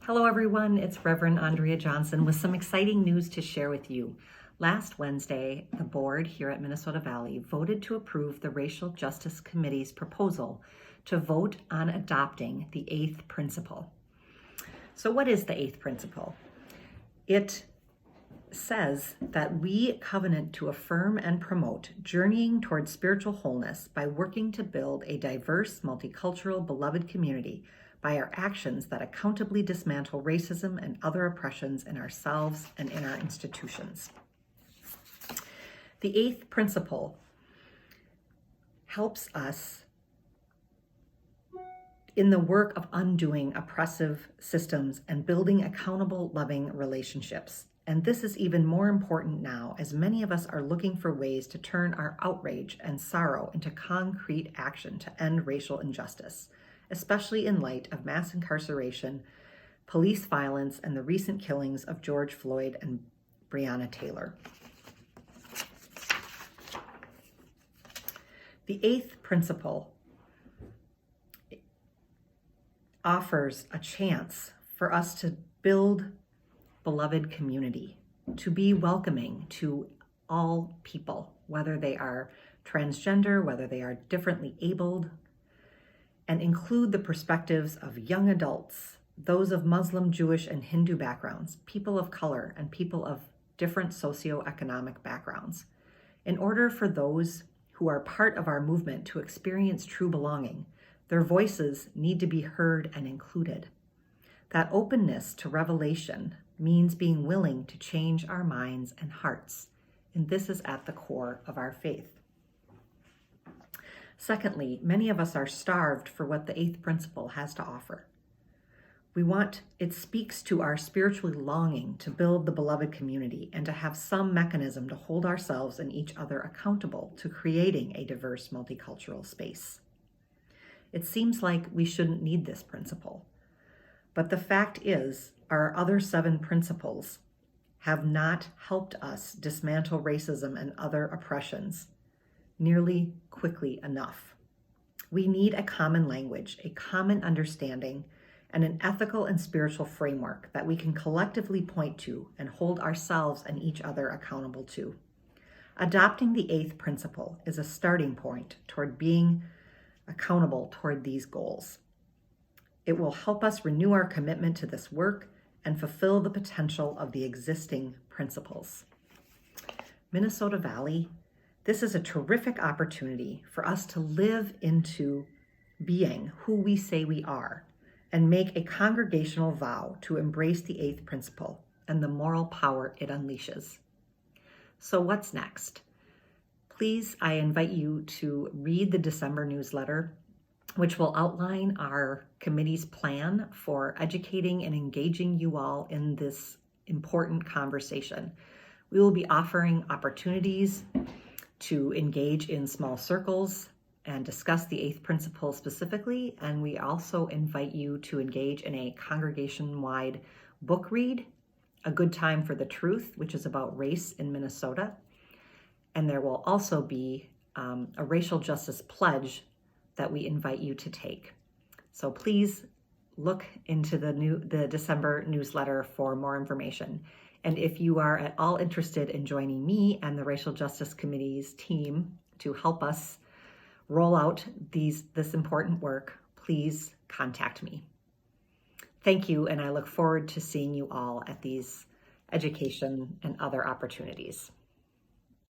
Hello everyone, it's Reverend Andrea Johnson with some exciting news to share with you. Last Wednesday, the board here at Minnesota Valley voted to approve the Racial Justice Committee's proposal to vote on adopting the eighth principle. So what is the eighth principle? It says that we covenant to affirm and promote journeying towards spiritual wholeness by working to build a diverse, multicultural, beloved community by our actions that accountably dismantle racism and other oppressions in ourselves and in our institutions. The eighth principle helps us in the work of undoing oppressive systems and building accountable, loving relationships. And this is even more important now, as many of us are looking for ways to turn our outrage and sorrow into concrete action to end racial injustice, especially in light of mass incarceration, police violence, and the recent killings of George Floyd and Breonna Taylor. The eighth principle offers a chance for us to build beloved community, to be welcoming to all people, whether they are transgender, whether they are differently abled, and include the perspectives of young adults, those of Muslim, Jewish, and Hindu backgrounds, people of color, and people of different socioeconomic backgrounds. In order for those who are part of our movement to experience true belonging, their voices need to be heard and included. That openness to revelation means being willing to change our minds and hearts, and this is at the core of our faith. Secondly, many of us are starved for what the eighth principle has to offer. It speaks to our spiritual longing to build the beloved community and to have some mechanism to hold ourselves and each other accountable to creating a diverse multicultural space. It seems like we shouldn't need this principle, but the fact is, our other 7 principles have not helped us dismantle racism and other oppressions nearly quickly enough. We need a common language, a common understanding, and an ethical and spiritual framework that we can collectively point to and hold ourselves and each other accountable to. Adopting the eighth principle is a starting point toward being accountable toward these goals. It will help us renew our commitment to this work and fulfill the potential of the existing principles. Minnesota Valley, this is a terrific opportunity for us to live into being who we say we are and make a congregational vow to embrace the eighth principle and the moral power it unleashes. So what's next? Please, I invite you to read the December newsletter, which will outline our committee's plan for educating and engaging you all in this important conversation. We will be offering opportunities to engage in small circles and discuss the eighth principle specifically, and we also invite you to engage in a congregation-wide book read, A Good Time for the Truth, which is about race in Minnesota. And there will also be a racial justice pledge that we invite you to take. So please look into the December newsletter for more information. And if you are at all interested in joining me and the Racial Justice Committee's team to help us roll out this important work, please contact me. Thank you, and I look forward to seeing you all at these education and other opportunities.